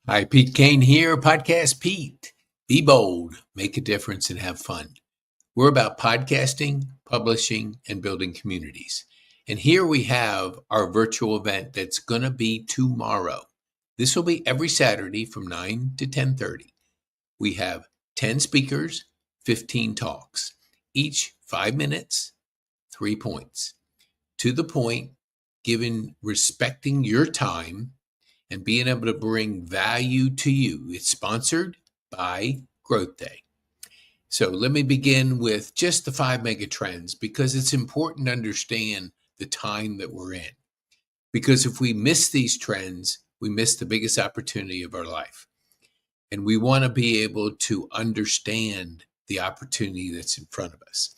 Hi, Pete Kane here, Podcast Pete. Be bold, make a difference, and have fun. We're about podcasting, publishing, and building communities. And here we have our virtual event that's going to be tomorrow. This will be every Saturday from 9 to 10:30. We have 10 speakers, 15 talks, each 5 minutes, 3 points. To the point, given respecting your time and being able to bring value to you. It's sponsored by Growth Day. So let me begin with just the 5 mega trends because it's important to understand the time that we're in. Because if we miss these trends, we miss the biggest opportunity of our life. And we want to be able to understand the opportunity that's in front of us.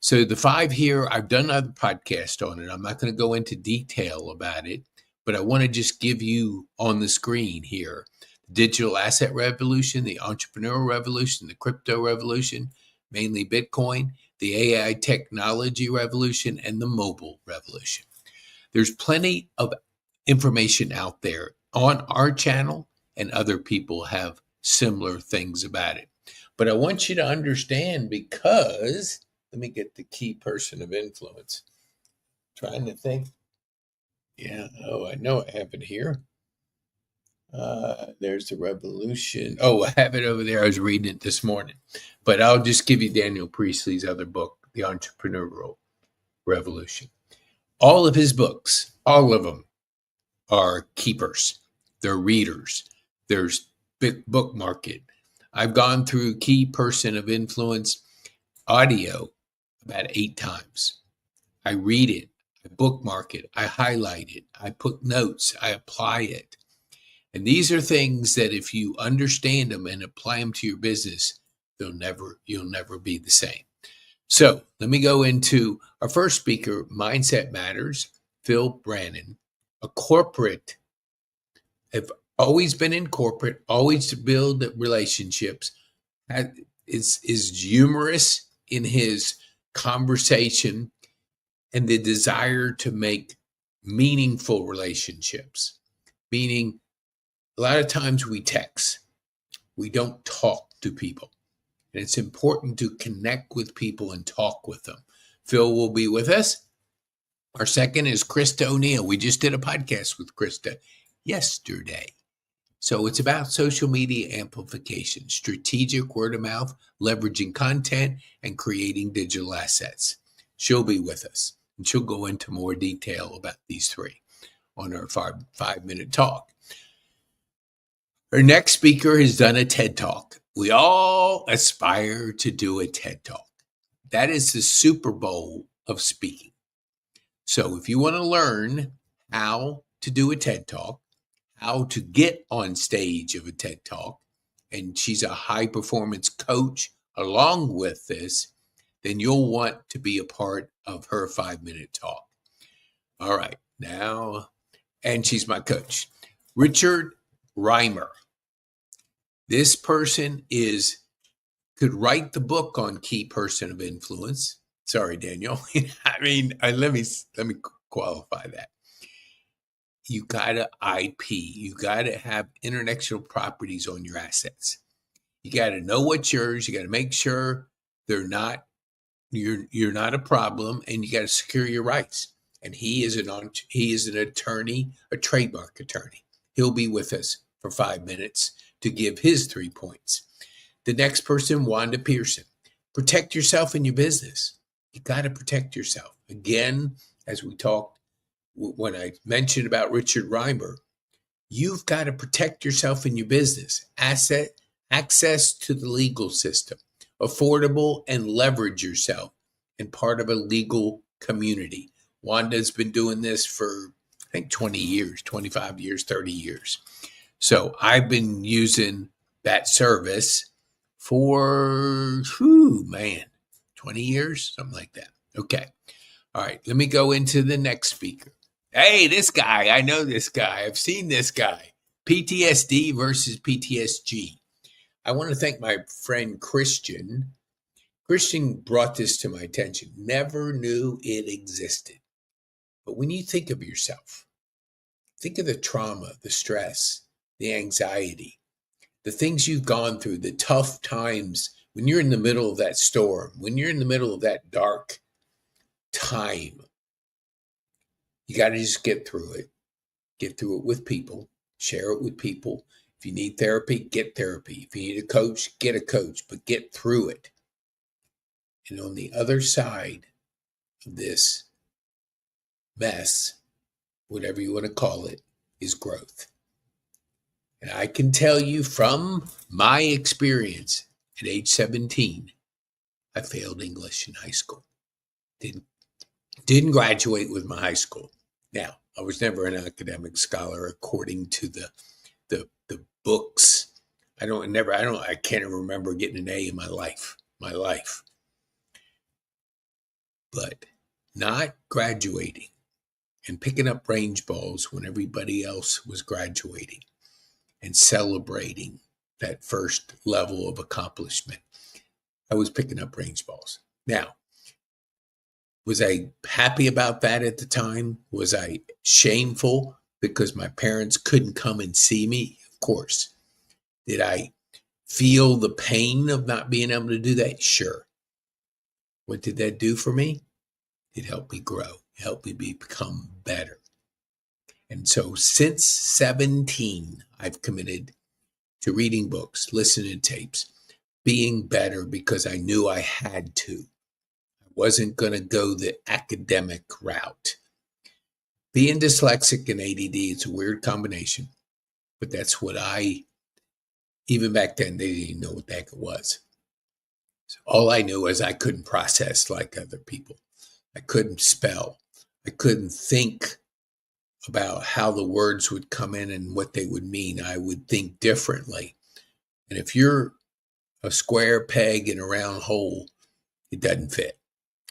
So the 5 here, I've done other podcasts on it. I'm not going to go into detail about it, but I want to just give you on the screen here the digital asset revolution, the entrepreneurial revolution, the crypto revolution, mainly Bitcoin, the AI technology revolution, and the mobile revolution. There's plenty of information out there on our channel, and other people have similar things about it. But I want you to understand because let me get the key person of influence. Trying to think. Yeah. Oh, I know I have it here. There's the revolution. Oh, I have it over there. I was reading it this morning. But I'll just give you Daniel Priestley's other book, The Entrepreneurial Revolution. All of his books, all of them are keepers. They're readers. There's bookmark it. I've gone through Key Person of Influence audio about 8 times. I read it, I bookmark it, I highlight it, I put notes, I apply it. And these are things that if you understand them and apply them to your business, you'll never be the same. So let me go into our first speaker, Mindset Matters, Phil Brannon, a corporate. I've always been in corporate, always to build relationships. Is humorous in his conversation and the desire to make meaningful relationships. Meaning, a lot of times we text, we don't talk to people. And it's important to connect with people and talk with them. Phil will be with us. Our second is Krista O'Neill. We just did a podcast with Krista yesterday. So it's about social media amplification, strategic word of mouth, leveraging content, and creating digital assets. She'll be with us, and she'll go into more detail about these 3 on our 5-minute talk. Our next speaker has done a TED Talk. We all aspire to do a TED Talk. That is the Super Bowl of speaking. So if you want to learn how to do a TED Talk, how to get on stage of a TED Talk, and she's a high performance coach along with this, then you'll want to be a part of her 5-minute talk. All right, now, and she's my coach, Richard Reimer. This person could write the book on Key Person of Influence. Sorry, Daniel. I mean, let me qualify that. You got to IP. You got to have intellectual properties on your assets. You got to know what's yours. You got to make sure you're not a problem, and you got to secure your rights. And he is an attorney, a trademark attorney. He'll be with us for 5 minutes to give his 3 points. The next person, Wanda Pearson. Protect yourself in your business. You got to protect yourself. Again, as we talked, when I mentioned about Richard Reimer, you've got to protect yourself in your business. Access to the legal system, affordable, and leverage yourself and part of a legal community. Wanda's been doing this for, I think, 20 years, 25 years, 30 years. So I've been using that service for, 20 years, something like that. Okay. All right. Let me go into the next speaker. Hey, this guy, I know this guy. I've seen this guy. PTSD versus PTSG. I want to thank my friend Christian. Christian brought this to my attention. Never knew it existed. But when you think of yourself, think of the trauma, the stress, the anxiety, the things you've gone through, the tough times when you're in the middle of that storm, when you're in the middle of that dark time. You got to just get through it. Get through it with people, share it with people. If you need therapy, get therapy. If you need a coach, get a coach, but get through it. And on the other side of this mess, whatever you want to call it, is growth. And I can tell you from my experience at age 17, I failed English in high school. Didn't graduate with my high school. Now, I was never an academic scholar according to the books. I can't remember getting an A in my life. But not graduating and picking up range balls when everybody else was graduating and celebrating that first level of accomplishment. I was picking up range balls. Now, was I happy about that at the time? Was I shameful because my parents couldn't come and see me? Of course. Did I feel the pain of not being able to do that? Sure. What did that do for me? It helped me grow. It helped me become better. And so since 17, I've committed to reading books, listening to tapes, being better because I knew I had to. Wasn't going to go the academic route. Being dyslexic and ADD, it's a weird combination, but that's what even back then, they didn't even know what the heck it was. So all I knew was I couldn't process like other people. I couldn't spell. I couldn't think about how the words would come in and what they would mean. I would think differently. And if you're a square peg in a round hole, it doesn't fit.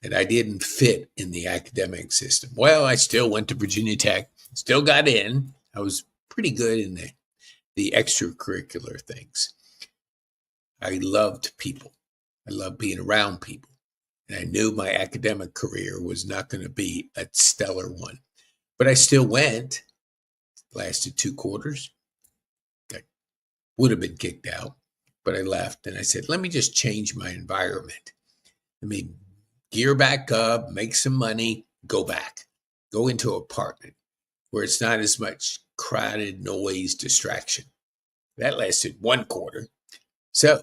And I didn't fit in the academic system. Well, I still went to Virginia Tech, still got in. I was pretty good in the extracurricular things. I loved people. I loved being around people. And I knew my academic career was not going to be a stellar one. But I still went. Lasted 2 quarters. I would have been kicked out, but I left. And I said, let me just change my environment. Let me gear back up, make some money, go back. Go into an apartment where it's not as much crowded noise distraction. That lasted 1 quarter. So,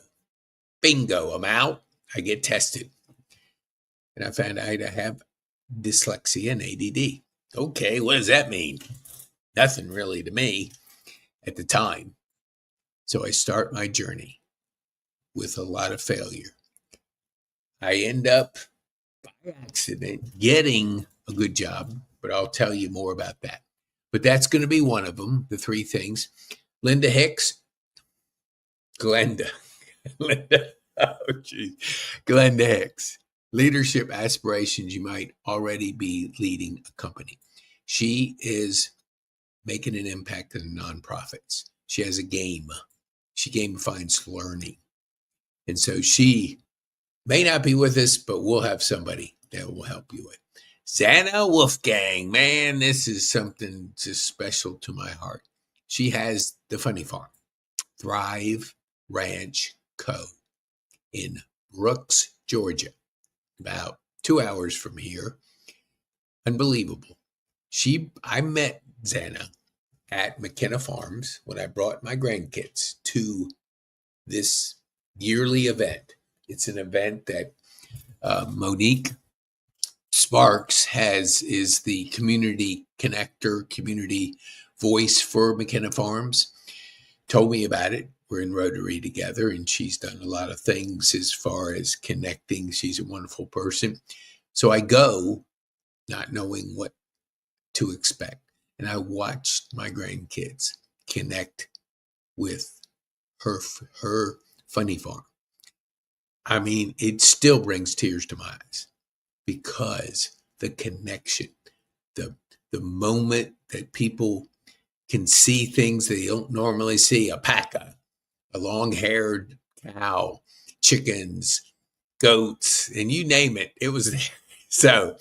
bingo, I'm out. I get tested. And I found out I have dyslexia and ADD. Okay, what does that mean? Nothing really to me at the time. So I start my journey with a lot of failure. I end up by accident getting a good job, but I'll tell you more about that. But that's going to be one of them, the 3 things. Glenda, oh geez, Glenda Hicks. Leadership aspirations, you might already be leading a company. She is making an impact in nonprofits. She has a game. She gamifies learning. And so she may not be with us, but we'll have somebody that will help you with. Xana Wolfgang, man, this is something just special to my heart. She has the Funny Farm, Thrive Ranch Co. in Brooks, Georgia, about 2 hours from here. Unbelievable. I met Xana at McKenna Farms when I brought my grandkids to this yearly event. It's an event that Monique Sparks is the community connector, community voice for McKenna Farms. Told me about it. We're in Rotary together, and she's done a lot of things as far as connecting. She's a wonderful person. So I go not knowing what to expect. And I watched my grandkids connect with her Funny Farm. I mean, it still brings tears to my eyes because the connection, the moment that people can see things they don't normally see, a long-haired cow, chickens, goats, and you name it, it was there. So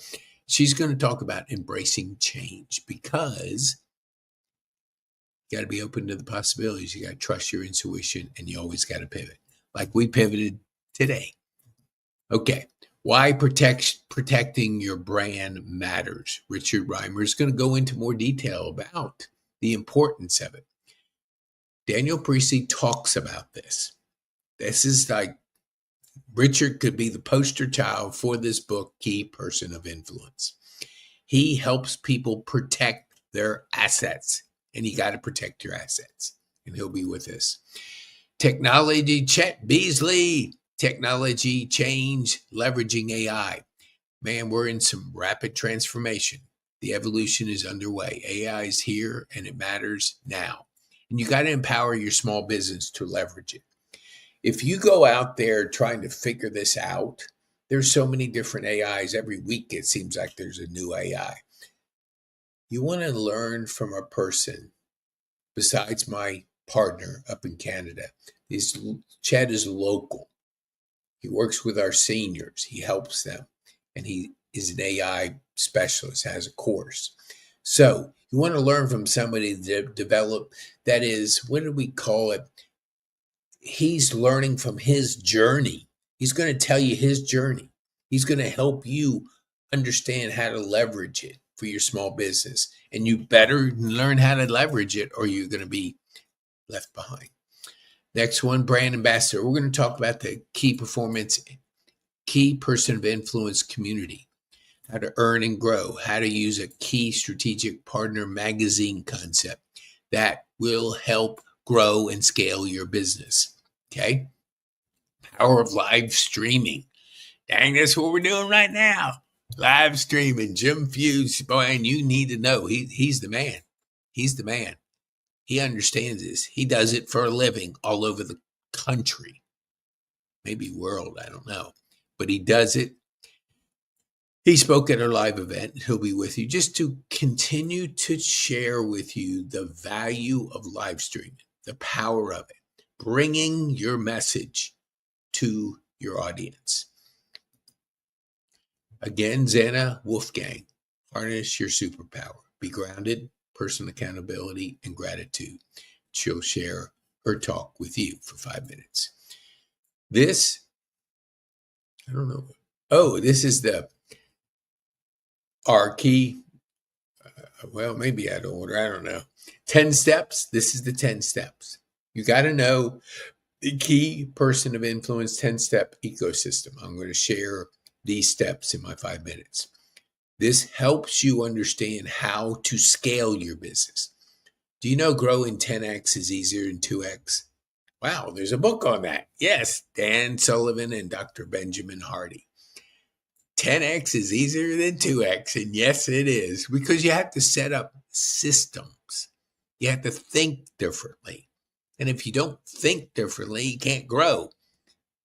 she's going to talk about embracing change because You got to be open to the possibilities. You got to trust your intuition, and you always got to pivot. Like we pivoted today. Okay. Why protecting your brand matters. Richard Reimer is going to go into more detail about the importance of it. Daniel Priestley talks about this. This is like Richard could be the poster child for this book, Key Person of Influence. He helps people protect their assets, and you got to protect your assets, and he'll be with us. Technology, Chet Beasley, technology change, leveraging AI. Man, we're in some rapid transformation. The evolution is underway. AI is here, and it matters now. And you got to empower your small business to leverage it. If you go out there trying to figure this out, there's so many different AIs. Every week it seems like there's a new AI. You want to learn from a person besides my partner up in Canada. Chad is local. He works with our seniors. He helps them. And he is an AI specialist, has a course. So you want to learn from somebody that developed, that is, what do we call it? He's learning from his journey. He's going to tell you his journey. He's going to help you understand how to leverage it for your small business. And you better learn how to leverage it or you're going to be left behind. Next one, brand ambassador. We're going to talk about the key person of influence community, how to earn and grow, how to use a key strategic partner magazine concept that will help grow and scale your business. Okay. Power of live streaming. Dang, that's what we're doing right now. Live streaming. Jim Fuse, boy, and you need to know he's the man. He's the man. He understands this. He does it for a living all over the country, maybe world, I don't know. But he does it. He spoke at our live event. He'll be with you just to continue to share with you the value of live streaming, the power of it, bringing your message to your audience. Again, Zana Wolfgang, harness your superpower. Be grounded, personal accountability, and gratitude. She'll share her talk with you for 5 minutes. This, I don't know. Oh, this is our key. Well, maybe out of order. I don't know. 10 steps. This is the 10 steps. You got to know the key person of influence 10-step ecosystem. I'm going to share these steps in my 5 minutes. This helps you understand how to scale your business. Do you know growing 10x is easier than 2x? Wow, there's a book on that. Yes, Dan Sullivan and Dr. Benjamin Hardy. 10x is easier than 2x, and yes, it is, because you have to set up systems. You have to think differently. And if you don't think differently, you can't grow.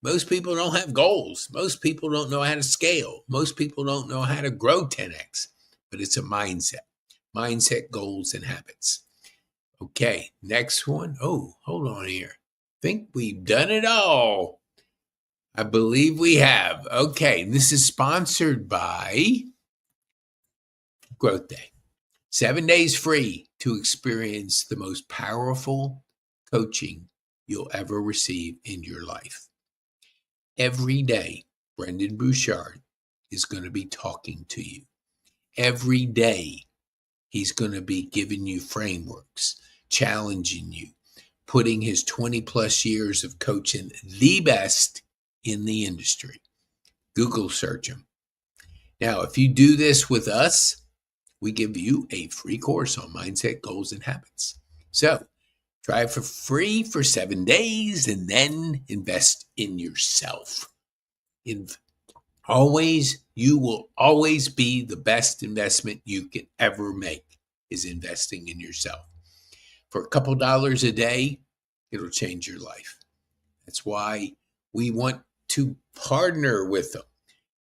Most people don't have goals. Most people don't know how to scale. Most people don't know how to grow 10x, but it's a mindset. Mindset, goals, and habits. Okay, next one. Oh, hold on here. Think we've done it all. I believe we have. Okay, this is sponsored by Growth Day. 7 days free to experience the most powerful coaching you'll ever receive in your life. Every day, Brendan Bouchard is going to be talking to you. Every day, he's going to be giving you frameworks, challenging you, putting his 20 plus years of coaching the best in the industry. Google search him. Now, if you do this with us, we give you a free course on mindset, goals, and habits. So try it for free for 7 days and then invest in yourself. You will always be the best investment you can ever make is investing in yourself. For a couple dollars a day, it'll change your life. That's why we want to partner with them.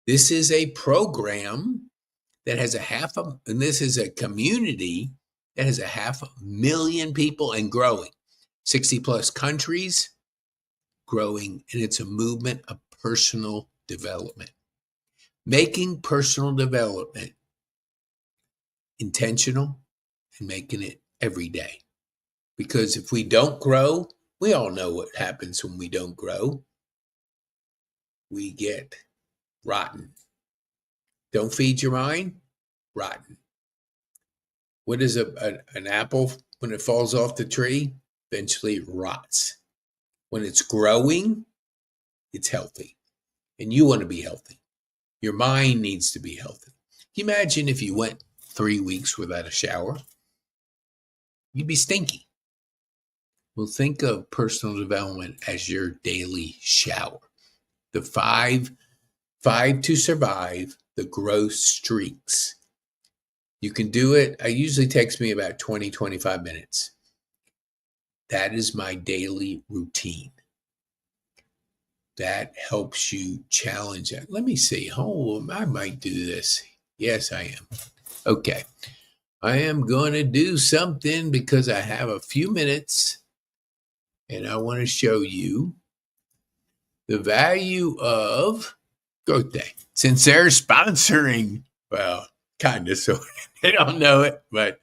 This is a program that has and this is a community that has 500,000 people and growing. 60 plus countries growing, and it's a movement of personal development. Making personal development intentional and making it every day. Because if we don't grow, we all know what happens when we don't grow. We get rotten. Don't feed your mind, rotten. What is an apple when it falls off the tree? Eventually it rots. When it's growing, it's healthy. And you want to be healthy. Your mind needs to be healthy. Can you imagine if you went 3 weeks without a shower? You'd be stinky. Well, think of personal development as your daily shower. The five to survive the growth streaks. You can do it. It usually takes me about 20, 25 minutes. That is my daily routine. That helps you challenge it. Let me see. Oh, I might do this. Yes, I am. Okay. I am going to do something because I have a few minutes and I want to show you the value of Growth Day. Since they're sponsoring, well, kind of, so they don't know it, but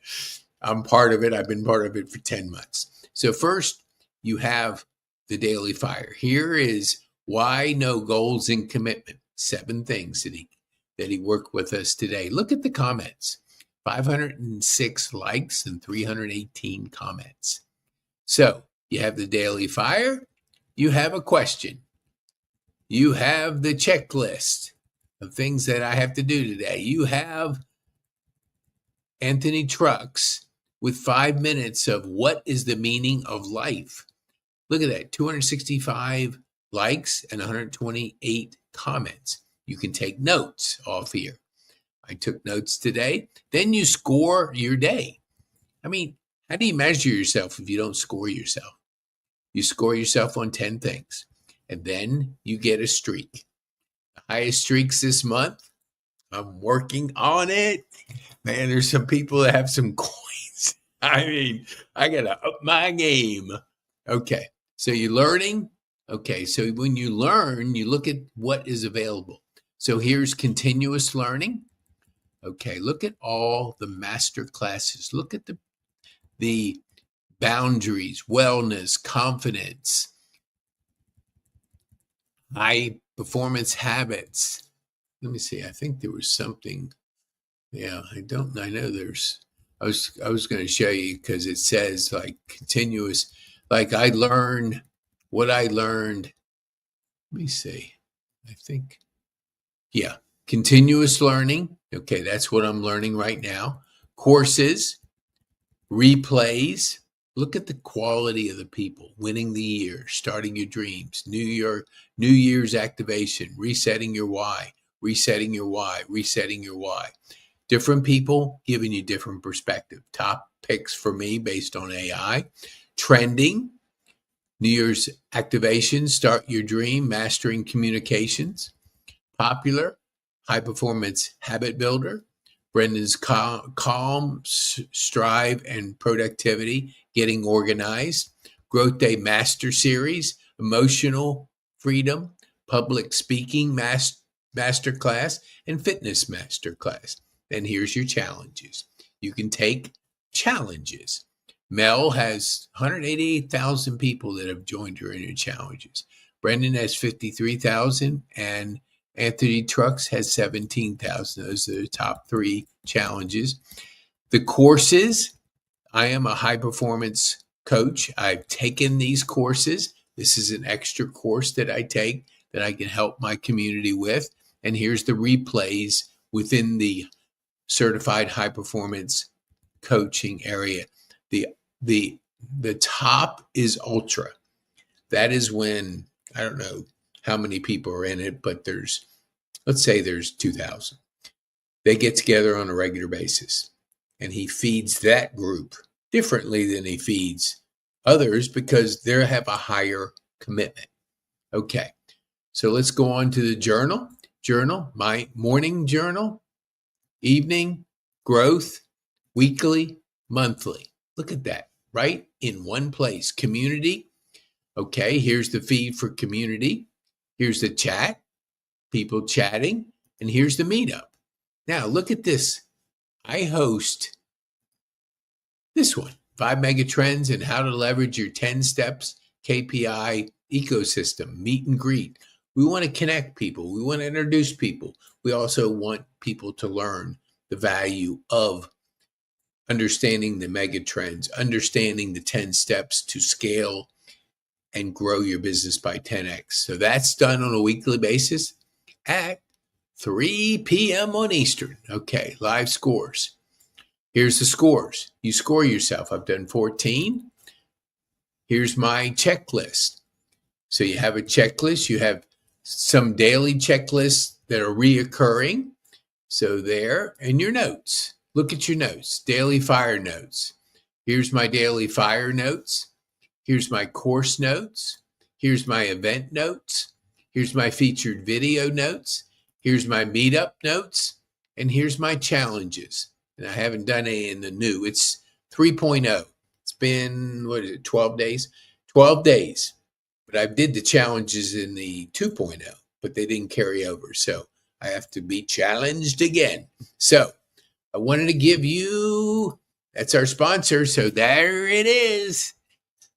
I'm part of it. I've been part of it for 10 months. So first, you have the Daily Fire. Here is why no goals and commitment. 7 things that he worked with us today. Look at the comments. 506 likes and 318 comments. So you have the Daily Fire. You have a question. You have the checklist of things that I have to do today. You have Anthony Trucks with 5 minutes of what is the meaning of life. Look at that, 265 likes and 128 comments. You can take notes off here. I took notes today. Then you score your day. I mean, how do you measure yourself if you don't score yourself? You score yourself on 10 things, and then you get a streak. The highest streaks this month, I'm working on it. Man, there's some people that have some coins. I mean, I got to up my game. Okay, so you're learning. Okay, so when you learn, you look at what is available. So here's continuous learning. Okay, look at all the master classes. Look at the boundaries, wellness, confidence, high performance habits. Let me see. I think there was something. Yeah, I know there's. I was going to show you because it says like continuous. Like I learned what I learned. Let me see. I think. Yeah, continuous learning. Okay, that's what I'm learning right now. Courses, replays. Look at the quality of the people. Winning the year, starting your dreams, New Year's activation, resetting your why, resetting your why, resetting your why. Different people giving you different perspective. Top picks for me based on AI. Trending, New Year's activation, start your dream, mastering communications. Popular, high performance habit builder. Brendan's calm, strive, and productivity, getting organized. Growth Day Master Series, emotional freedom, public speaking master class, and fitness master class. And here's your challenges. You can take challenges. Mel has 188,000 people that have joined her in her challenges. Brendan has 53,000 and Anthony Trucks has 17,000. Those are the top 3 challenges. The courses, I am a high performance coach. I've taken these courses. This is an extra course that I take that I can help my community with. And here's the replays within the certified high performance coaching area. The top is ultra. That is when, I don't know how many people are in it, but let's say there's 2,000. They get together on a regular basis, and he feeds that group differently than he feeds others because they have a higher commitment. Okay, so let's go on to the journal. My morning journal, evening, growth, weekly, monthly. Look at that, right in one place. Community. Okay, here's the feed for community. Here's the chat, people chatting, and here's the meetup. Now, look at this. I host this one, 5 mega trends and how to leverage your 10 steps KPI ecosystem, meet and greet. We want to connect people. We want to introduce people. We also want people to learn the value of understanding the mega trends, understanding the 10 steps to scale and grow your business by 10x. So that's done on a weekly basis at 3 p.m. on Eastern. Okay, live scores. Here's the scores. You score yourself. I've done 14. Here's my checklist. So you have a checklist. You have some daily checklists that are reoccurring. So there, and your notes. Look at your notes, daily fire notes. Here's my daily fire notes. Here's my course notes. Here's my event notes. Here's my featured video notes. Here's my meetup notes. And here's my challenges. And I haven't done any in the new. It's 3.0. It's been, 12 days? 12 days. But I did the challenges in the 2.0, but they didn't carry over. So I have to be challenged again. So I wanted to give you, that's our sponsor. So there it is.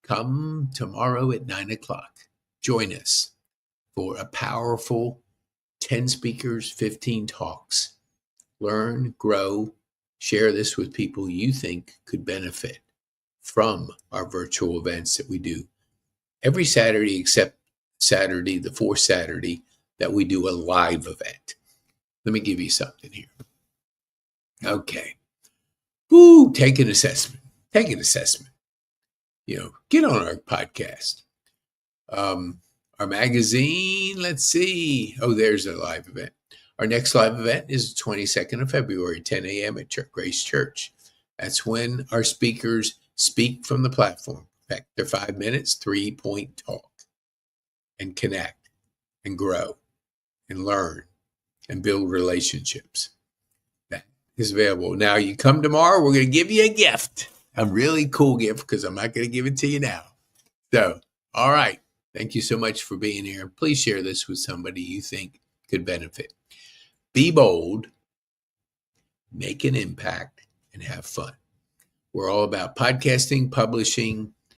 Come tomorrow at 9 o'clock. Join us for a powerful 10 speakers, 15 talks. Learn, grow, share this with people you think could benefit from our virtual events that we do every Saturday, except Saturday, the fourth Saturday, that we do a live event. Let me give you something here. Okay. Woo, take an assessment. Take an assessment. Get on our podcast. Our magazine, let's see. Oh, there's a live event. Our next live event is the 22nd of February, 10 a.m. at Grace Church. That's when our speakers speak from the platform. In fact, they're 5 minutes, 3-point talk, and connect and grow and learn and build relationships. That is available. Now, you come tomorrow, we're going to give you a gift, a really cool gift, because I'm not going to give it to you now. So, all right. Thank you so much for being here. Please share this with somebody you think could benefit. Be bold, make an impact, and have fun. We're all about podcasting, publishing,